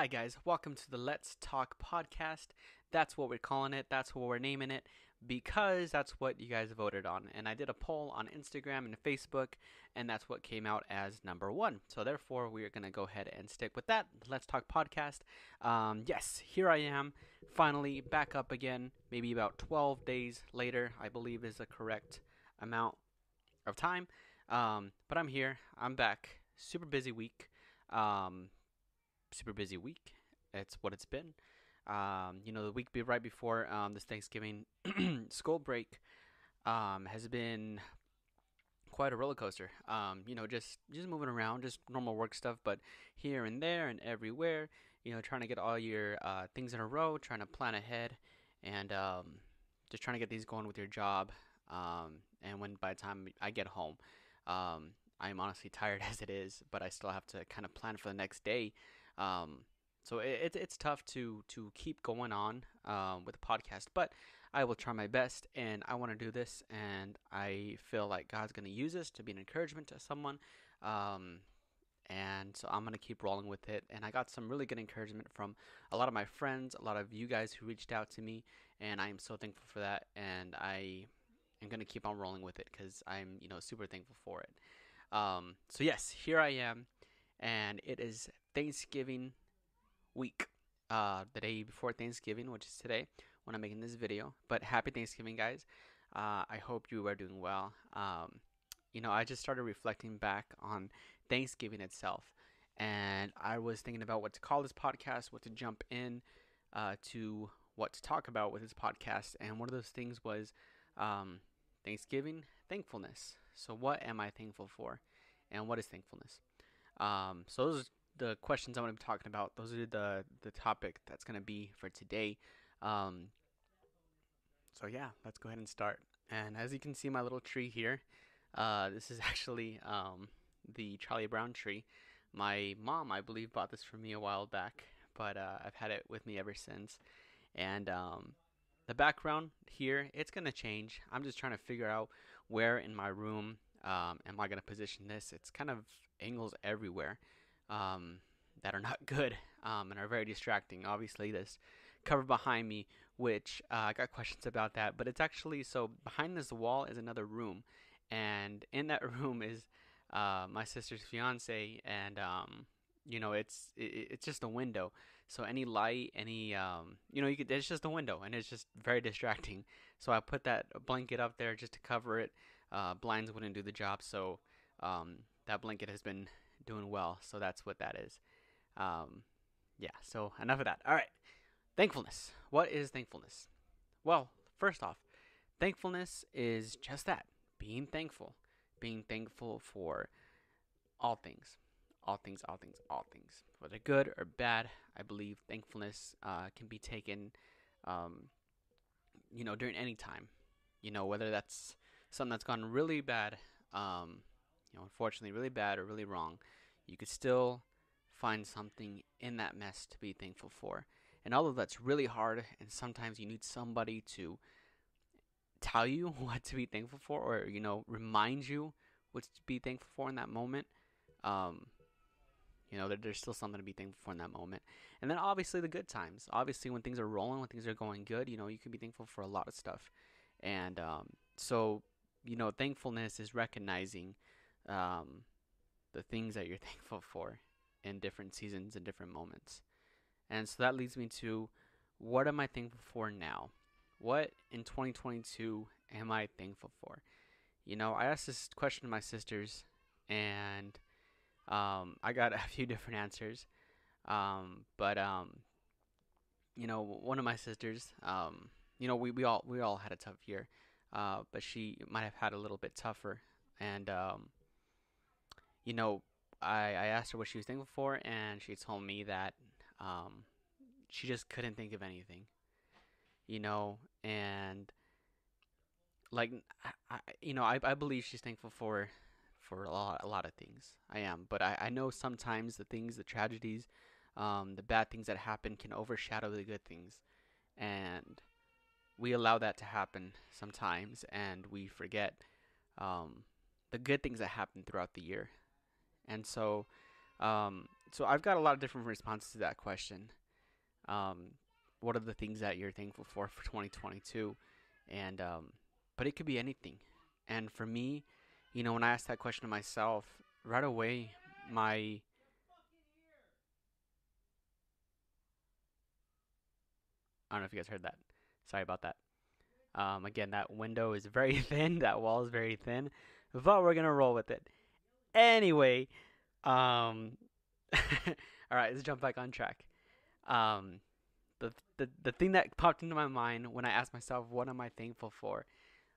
Hi, guys. Welcome to the Let's Talk podcast. That's what we're calling it. That's what we're naming it because that's what you guys voted on. And I did a poll on Instagram and Facebook, and that's what came out as number one. So, therefore, we are going to go ahead and stick with that. Let's Talk podcast. Yes, here I am, finally back up again, maybe about 12 days later, I believe is the correct amount of time. But I'm here. I'm back. Super busy week. Um, Super busy week. It's what it's been. The week right before this Thanksgiving school break has been quite a roller coaster. Just moving around, just normal work stuff, but here and there and everywhere. Trying to get all your things in a row, trying to plan ahead, and just trying to get these going with your job. And when by the time I get home, I'm honestly tired as it is, but I still have to kind of plan for the next day. Um, it's tough to keep going on with the podcast, but I will try my best, and I want to do this, and I feel like God's going to use this to be an encouragement to someone, um, and so I'm going to keep rolling with it. And I got some really good encouragement from a lot of my friends, a lot of you guys who reached out to me, and I am so thankful for that, and I am going to keep on rolling with it because I'm super thankful for it. So yes, here I am, and it is Thanksgiving week. The day before Thanksgiving, which is today when I'm making this video. But happy Thanksgiving, guys. I hope you are doing well. I just started reflecting back on Thanksgiving itself, and I was thinking about what to call this podcast, what to jump in to what to talk about with this podcast. And one of those things was Thanksgiving, thankfulness. So, what am I thankful for? And what is thankfulness? So those are the questions I'm going to be talking about. Those are the topic that's going to be for today. Um, so yeah, let's go ahead and start. And as you can see, my little tree here, this is actually the Charlie Brown tree. My mom, I believe, bought this for me a while back, but I've had it with me ever since. And the background here, it's going to change. I'm just trying to figure out where in my room am I going to position this. It's kind of angles everywhere that are not good and are very distracting. Obviously, this cover behind me, which I got questions about that, but it's actually so behind this wall is another room, and in that room is my sister's fiance, and it's just a window. So any light, any it's just a window, and it's just very distracting. So I put that blanket up there just to cover it. Blinds wouldn't do the job, so that blanket has been doing well. So that's what that is. Um, yeah. So enough of that. All right. Thankfulness. What is thankfulness? Well, first off, thankfulness is just that: being thankful, being thankful for all things, all things, all things, all things, whether good or bad. I believe thankfulness can be taken, um, during any time. Whether that's something that's gone really bad, unfortunately, really bad or really wrong, you could still find something in that mess to be thankful for. And although that's really hard, and sometimes you need somebody to tell you what to be thankful for, or remind you what to be thankful for in that moment. Um, there's still something to be thankful for in that moment. And then obviously the good times. Obviously when things are rolling, when things are going good, you can be thankful for a lot of stuff. And thankfulness is recognizing um, the things that you're thankful for in different seasons and different moments. And so that leads me to, what am I thankful for now? What in 2022 am I thankful for? I asked this question to my sisters, and I got a few different answers. But one of my sisters, we all had a tough year, but she might have had a little bit tougher. And you know, I asked her what she was thankful for, and she told me that um, she just couldn't think of anything. And like I believe she's thankful for a lot of things. I am, but I know sometimes the things, the tragedies, the bad things that happen can overshadow the good things, and we allow that to happen sometimes, and we forget um, the good things that happen throughout the year. And so, So I've got a lot of different responses to that question. Um, what are the things that you're thankful for 2022? And but it could be anything. And for me, when I asked that question to myself, right away, my I don't know if you guys heard that. Sorry about that. Again, that window is very thin. That wall is very thin, but we're gonna roll with it. Anyway, um, all right, let's jump back on track. Um, the thing that popped into my mind when I asked myself, what am I thankful for,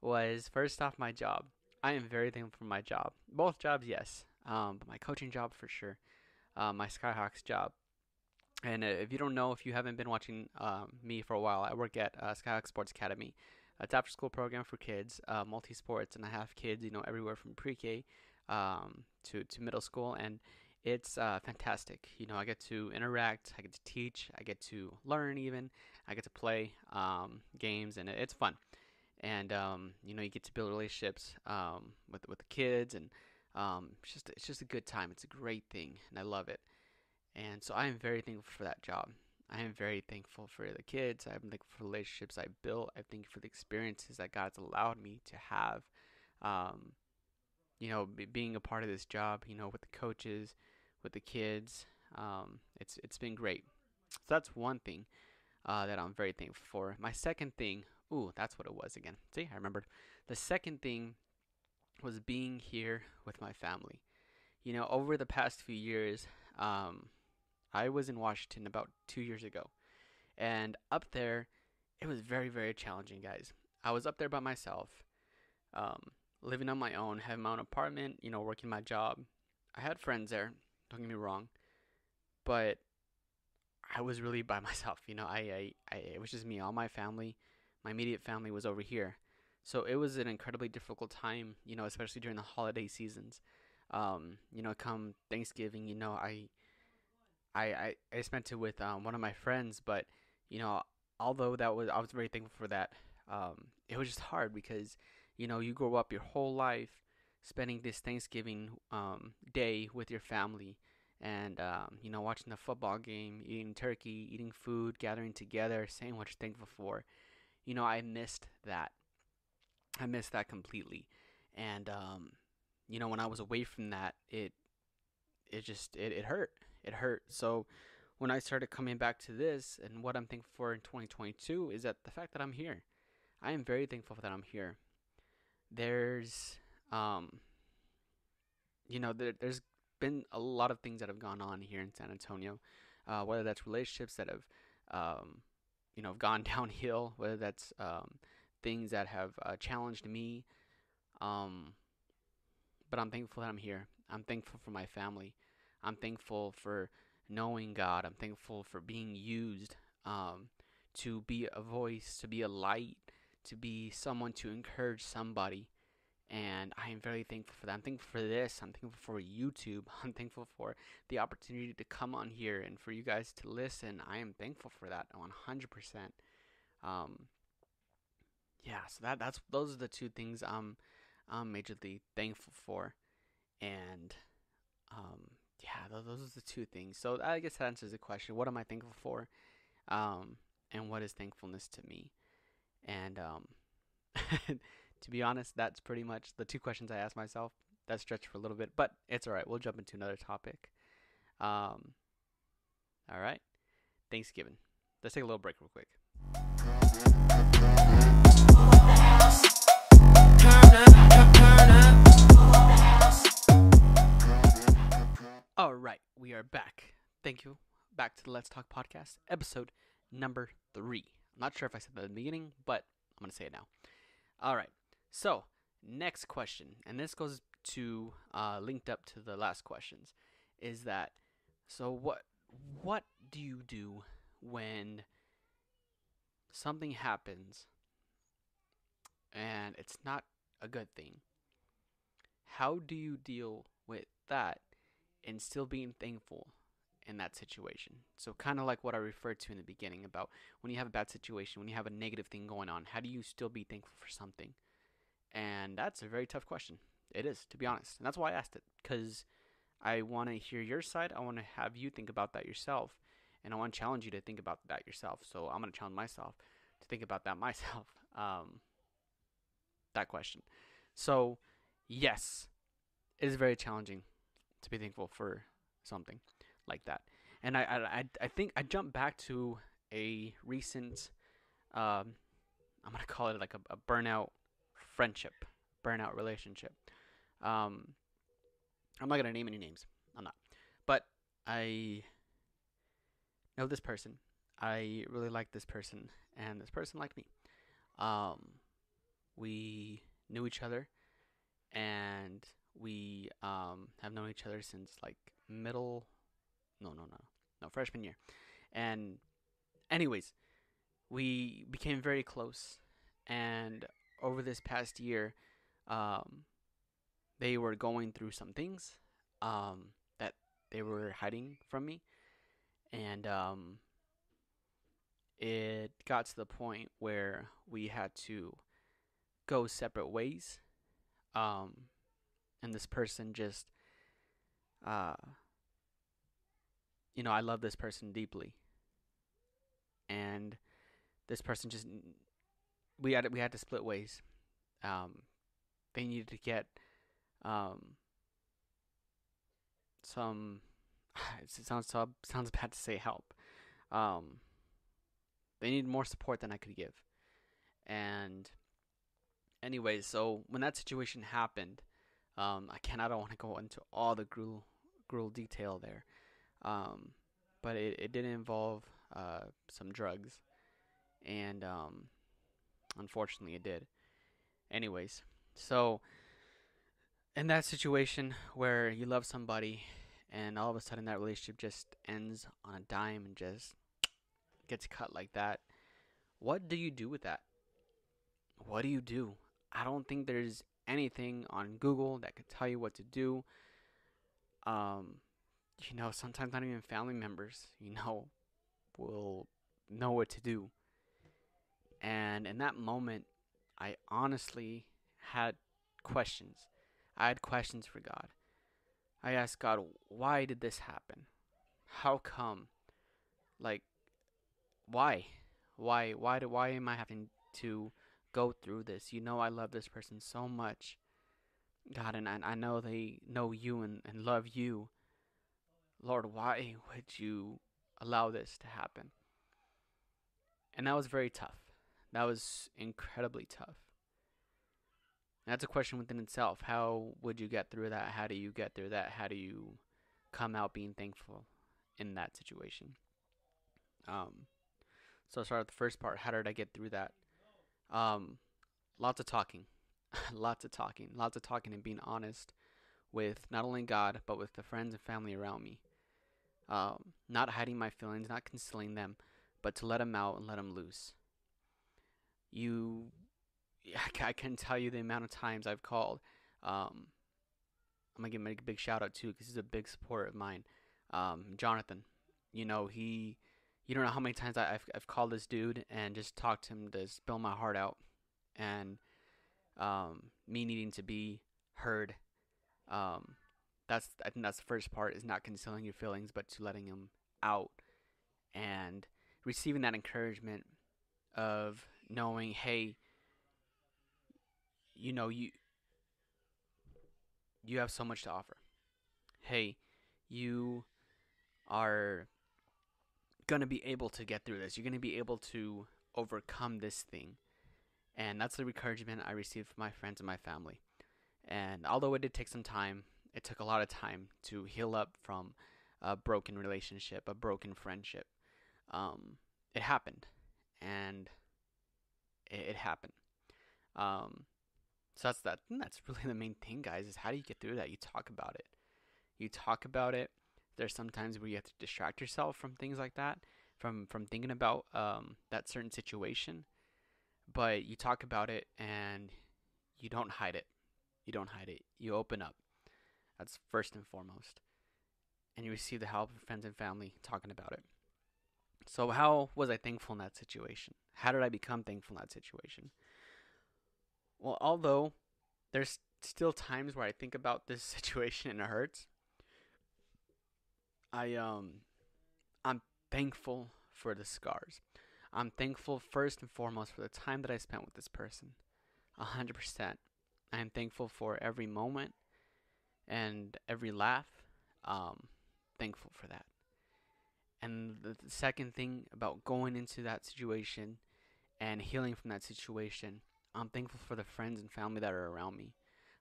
was first off my job. I am very thankful for my job. Both jobs, yes. But my coaching job for sure. My Skyhawks job. And if you don't know, if you haven't been watching me for a while, I work at Skyhawk Sports Academy. It's after school program for kids, multi sports, and I have kids, everywhere from pre-K to middle school, and it's fantastic. I get to interact, I get to teach, I get to learn, even I get to play games, and it's fun. And you get to build relationships with the kids, and it's just a good time. It's a great thing, and I love it. And so I am very thankful for that job. I am very thankful for the kids. I'm thankful for the relationships I built. I'm thankful for the experiences that God's allowed me to have. Um, being a part of this job, with the coaches, with the kids, it's been great. So that's one thing that I'm very thankful for. My second thing, ooh, that's what it was again. See, I remembered. The second thing was being here with my family. Over the past few years, I was in Washington about 2 years ago, and up there, it was very, very challenging, guys. I was up there by myself, um, living on my own, having my own apartment, working my job. I had friends there, don't get me wrong, but I was really by myself. It was just me. All my family, my immediate family was over here. So it was an incredibly difficult time, especially during the holiday seasons. Come Thanksgiving, I spent it with one of my friends, but you know, although I was very thankful for that. It was just hard because you grow up your whole life spending this Thanksgiving day with your family, and watching the football game, eating turkey, eating food, gathering together, saying what you're thankful for. I missed that. I missed that completely, and when I was away from that, it hurt. It hurt. So when I started coming back to this, and what I'm thankful for in 2022 is that the fact that I'm here. I am very thankful that I'm here. There's um there's been a lot of things that have gone on here in San Antonio, whether that's relationships that have gone downhill, whether that's things that have challenged me. Um, but I'm thankful that I'm here. I'm thankful for my family. I'm thankful for knowing God. I'm thankful for being used to be a voice, to be a light, to be someone to encourage somebody. And I am very thankful for that. I'm thankful for this. I'm thankful for YouTube. I'm thankful for the opportunity to come on here and for you guys to listen. I am thankful for that 100%. Um, yeah, so that's those are the two things I'm majorly thankful for. And yeah, those are the two things. So I guess that answers the question. What am I thankful for? Um, and what is thankfulness to me? And to be honest, that's pretty much the two questions I asked myself. That stretched for a little bit, but it's all right. We'll jump into another topic. Um, all right. Thanksgiving. Let's take a little break real quick. All right, we are back. Thank you. Back to the Let's Talk podcast, episode number 3. I'm not sure if I said that in the beginning, but I'm going to say it now. All right. So, next question, and this goes to linked up to the last questions, is that so what do you do when something happens and it's not a good thing? How do you deal with that and still being thankful in that situation? So kind of like what I referred to in the beginning about when you have a bad situation, when you have a negative thing going on, how do you still be thankful for something? And that's a very tough question. It is, to be honest. And that's why I asked it, because I want to hear your side. I want to have you think about that yourself. And I want to challenge you to think about that yourself. So I'm going to challenge myself to think about that myself. That question. So, yes, it is very challenging to be thankful for something like that. And I think I jumped back to a recent, I'm going to call it like a burnout friendship, burnout relationship. Um, I'm not going to name any names. I'm not. But I know this person. I really like this person, and this person liked me. Um, we knew each other, and we have known each other since like middle, no, freshman year. And anyways, we became very close, and over this past year, um, they were going through some things that they were hiding from me, and it got to the point where we had to go separate ways. Um, and this person just, uh, I love this person deeply, and this person just, we had to split ways. Um, they needed to get um, some. It sounds bad to say help. Um, they needed more support than I could give. And anyways, so when that situation happened, I don't want to go into all the gruel detail there. Um, but it did involve some drugs, and unfortunately, it did. Anyways, so in that situation where you love somebody, and all of a sudden that relationship just ends on a dime and just gets cut like that, what do you do with that? What do you do? I don't think there's anything on Google that could tell you what to do. Um, sometimes not even family members, will know what to do. And in that moment, I honestly had questions. I had questions for God. I asked God, why did this happen? How come? Like, why? Why am I having to go through this? I love this person so much. God, and I know they know you and love you. Lord, why would you allow this to happen? And that was very tough. That was incredibly tough. And that's a question within itself. How would you get through that? How do you get through that? How do you come out being thankful in that situation? Um, so I'll start with the first part. How did I get through that? Um, Lots of talking, lots of talking, and being honest with not only God but with the friends and family around me. Not hiding my feelings, not concealing them, but to let them out and let them loose. You, I can tell you the amount of times I've called. Um, I'm gonna give him a big shout out too because he's a big supporter of mine. Jonathan, he, you don't know how many times I've called this dude and just talked to him to spill my heart out, and me needing to be heard. Um, I think that's the first part, is not concealing your feelings, but to letting them out and receiving that encouragement of knowing, hey, you know you you have so much to offer. Hey, you are gonna be able to get through this. You're gonna be able to overcome this thing, and that's the encouragement I received from my friends and my family. And although it did take some time, it took a lot of time to heal up from a broken relationship, a broken friendship. It happened, and it happened. Um, so that's that. That's really the main thing, guys. Is how do you get through that? You talk about it. You talk about it. There's sometimes where you have to distract yourself from things like that, from thinking about that certain situation. But you talk about it, and you don't hide it. You don't hide it. You open up. That's first and foremost. And you receive the help of friends and family talking about it. So, how was I thankful in that situation? How did I become thankful in that situation? Well, although there's still times where I think about this situation and it hurts, I'm thankful for the scars. I'm thankful first and foremost for the time that I spent with this person. 100%. I am thankful for every moment and every laugh. Um, Thankful for that. And the second thing about going into that situation and healing from that situation, I'm thankful for the friends and family that are around me.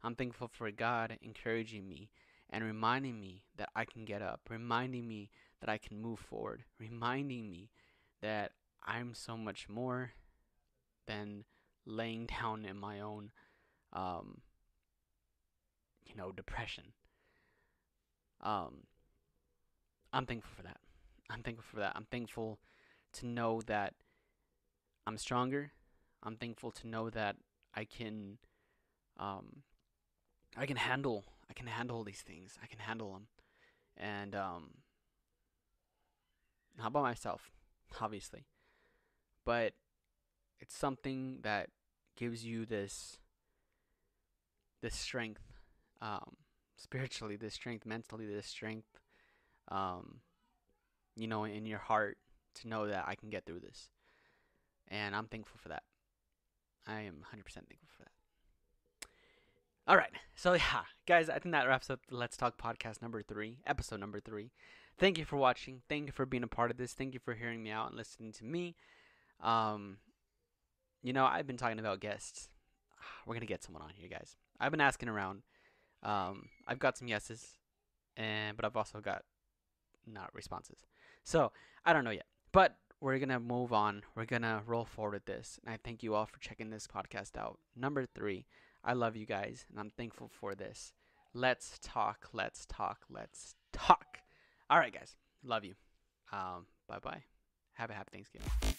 I'm thankful for God encouraging me and reminding me that I can get up, reminding me that I can move forward, reminding me that I'm so much more than laying down in my own, um, depression. Um, I'm thankful for that. I'm thankful for that. I'm thankful to know that I'm stronger. I'm thankful to know that I can um, I can handle these things. I can handle them. And not by myself, obviously, but it's something that gives you this strength, um, spiritually, this strength mentally, this strength, um, in your heart to know that I can get through this. And I'm thankful for that. I am 100% thankful for that. All right. So, yeah, guys, I think that wraps up the Let's Talk podcast number 3, episode number 3. Thank you for watching. Thank you for being a part of this. Thank you for hearing me out and listening to me. Um, I've been talking about guests. We're going to get someone on here, guys. I've been asking around. I've got some yeses, but I've also got not responses. So, I don't know yet. But we're going to move on. We're going to roll forward with this. And I thank you all for checking this podcast out. Number 3. I love you guys, and I'm thankful for this. Let's talk. Let's talk. Let's talk. All right, guys. Love you. Bye-bye. Have a happy Thanksgiving.